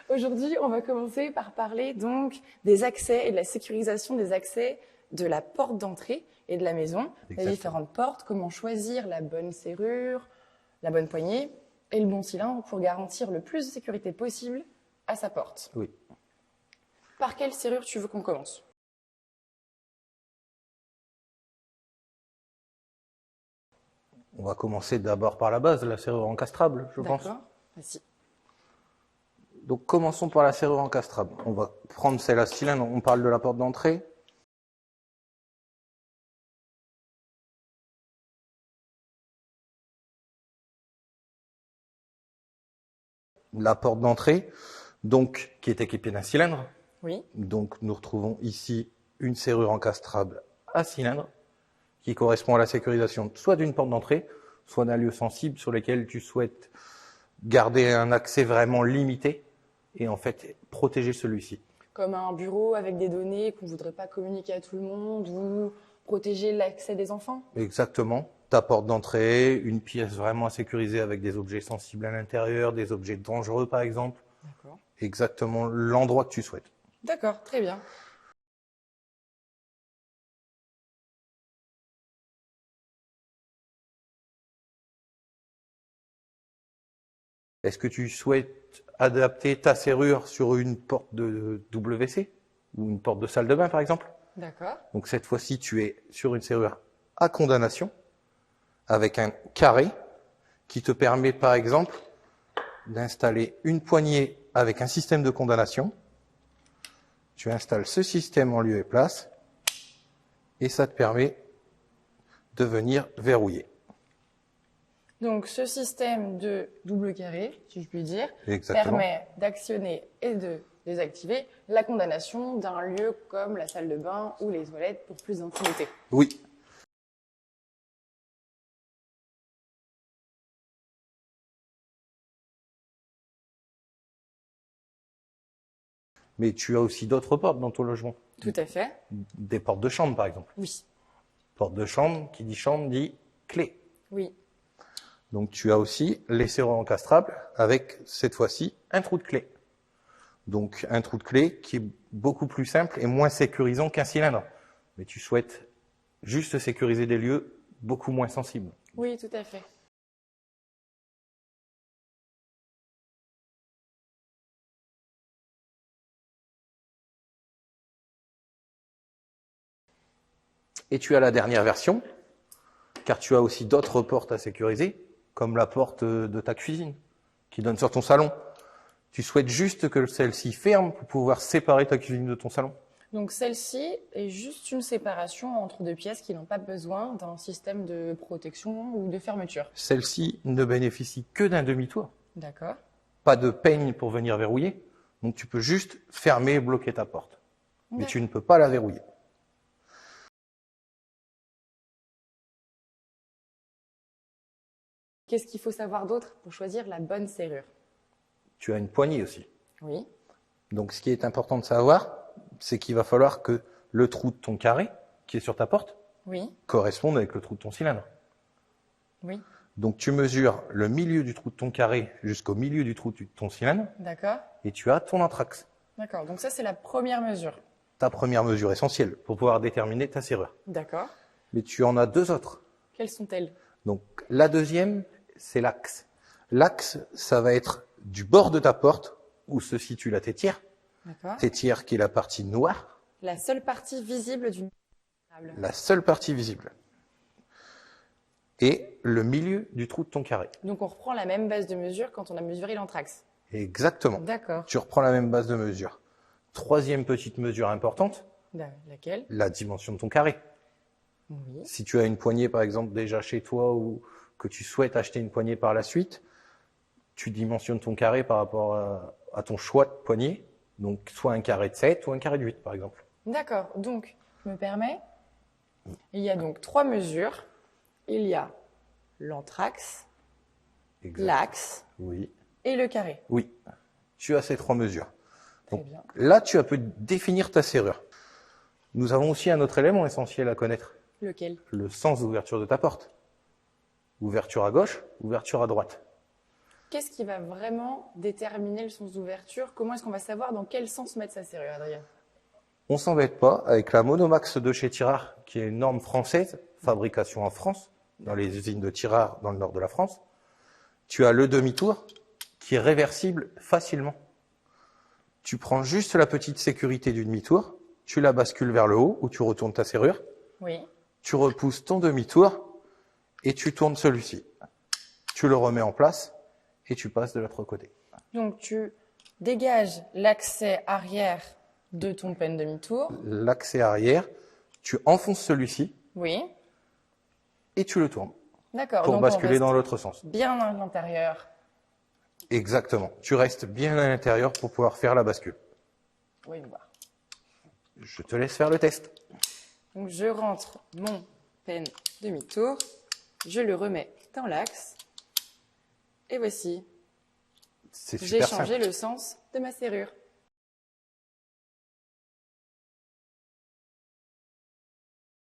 Aujourd'hui, on va commencer par parler donc des accès et de la sécurisation des accès de la porte d'entrée et de la maison, les différentes portes, comment choisir la bonne serrure, la bonne poignée et le bon cylindre pour garantir le plus de sécurité possible à sa porte. Oui. Par quelle serrure tu veux qu'on commence? On va commencer d'abord par la base, la serrure encastrable, je pense. D'accord, vas-y. Donc commençons par la serrure encastrable. On va prendre celle à cylindre, on parle de la porte d'entrée. La porte d'entrée, donc qui est équipée d'un cylindre. Oui. Donc nous retrouvons ici une serrure encastrable à cylindre qui correspond à la sécurisation soit d'une porte d'entrée, soit d'un lieu sensible sur lequel tu souhaites garder un accès vraiment limité et en fait protéger celui-ci. Comme un bureau avec des données qu'on ne voudrait pas communiquer à tout le monde ou protéger l'accès des enfants? Exactement. Ta porte d'entrée, une pièce vraiment sécurisée avec des objets sensibles à l'intérieur, des objets dangereux par exemple. D'accord. Exactement l'endroit que tu souhaites. D'accord, très bien. Est-ce que tu souhaites adapter ta serrure sur une porte de WC ou une porte de salle de bain par exemple? D'accord. Donc cette fois-ci, tu es sur une serrure à condamnation avec un carré qui te permet par exemple d'installer une poignée avec un système de condamnation. Tu installes ce système en lieu et place et ça te permet de venir verrouiller. Donc ce système de double carré, si je puis dire, Exactement. permet d'actionner et de désactiver la condamnation d'un lieu comme la salle de bain ou les toilettes pour plus d'intimité. Oui. Mais tu as aussi d'autres portes dans ton logement. Tout à fait. Des portes de chambre, par exemple. Oui. Porte de chambre, qui dit chambre, dit clé. Oui. Donc tu as aussi les serrures encastrables avec, cette fois-ci, un trou de clé. Donc un trou de clé qui est beaucoup plus simple et moins sécurisant qu'un cylindre. Mais tu souhaites juste sécuriser des lieux beaucoup moins sensibles. Oui, tout à fait. Et tu as la dernière version, car tu as aussi d'autres portes à sécuriser, comme la porte de ta cuisine, qui donne sur ton salon. Tu souhaites juste que celle-ci ferme pour pouvoir séparer ta cuisine de ton salon. Donc celle-ci est juste une séparation entre deux pièces qui n'ont pas besoin d'un système de protection ou de fermeture. Celle-ci ne bénéficie que d'un demi-tour. D'accord. Pas de peigne pour venir verrouiller. Donc tu peux juste fermer et bloquer ta porte. Mais tu ne peux pas la verrouiller. Qu'est-ce qu'il faut savoir d'autre pour choisir la bonne serrure? Tu as une poignée aussi. Oui. Donc ce qui est important de savoir, c'est qu'il va falloir que le trou de ton carré, qui est sur ta porte, Oui. corresponde avec le trou de ton cylindre. Oui. Donc tu mesures le milieu du trou de ton carré jusqu'au milieu du trou de ton cylindre D'accord. et tu as ton anthrax. D'accord. Donc ça, c'est la première mesure. Ta première mesure essentielle pour pouvoir déterminer ta serrure. D'accord. Mais tu en as deux autres. Quelles sont-elles? Donc la deuxième, c'est l'axe. L'axe, ça va être du bord de ta porte où se situe la tétière. D'accord. Tétière qui est la partie noire. La seule partie visible d'une table. La seule partie visible. Et le milieu du trou de ton carré. Donc on reprend la même base de mesure quand on a mesuré l'anthrax. Exactement. D'accord. Tu reprends la même base de mesure. Troisième petite mesure importante, Laquelle? la dimension de ton carré. Oui. Si tu as une poignée, par exemple, déjà chez toi ou que tu souhaites acheter une poignée par la suite, tu dimensionnes ton carré par rapport à ton choix de poignée. Donc, soit un carré de 7 ou un carré de 8, par exemple. D'accord. Donc, je me permets, il y a donc trois mesures. Il y a l'anthrax, l'axe Oui. et le carré. Oui. Tu as ces trois mesures. Très Donc, bien. là, tu peux définir ta serrure. Nous avons aussi un autre élément essentiel à connaître. Lequel? Le sens d'ouverture de ta porte. Ouverture à gauche, ouverture à droite. Qu'est-ce qui va vraiment déterminer le sens d'ouverture? Comment est-ce qu'on va savoir dans quel sens mettre sa serrure, Adrien? On s'embête pas avec la Monomax de chez Tirard, qui est une norme française, fabrication en France, dans les usines de Tirard dans le nord de la France. Tu as le demi-tour qui est réversible facilement. Tu prends juste la petite sécurité du demi-tour, tu la bascules vers le haut où tu retournes ta serrure. Oui. Tu repousses ton demi-tour et tu tournes celui-ci. Tu le remets en place et tu passes de l'autre côté. Donc, tu dégages l'accès arrière de ton pen demi-tour. L'accès arrière, tu enfonces celui-ci Oui. et tu le tournes D'accord. pour Donc, basculer dans l'autre sens. bien à l'intérieur. Exactement. Tu restes bien à l'intérieur pour pouvoir faire la bascule. Oui, voir. Je te laisse faire le test. Donc, je rentre mon pen demi-tour. Je le remets dans l'axe. Et voici. C'est J'ai super changé simple. le sens de ma serrure.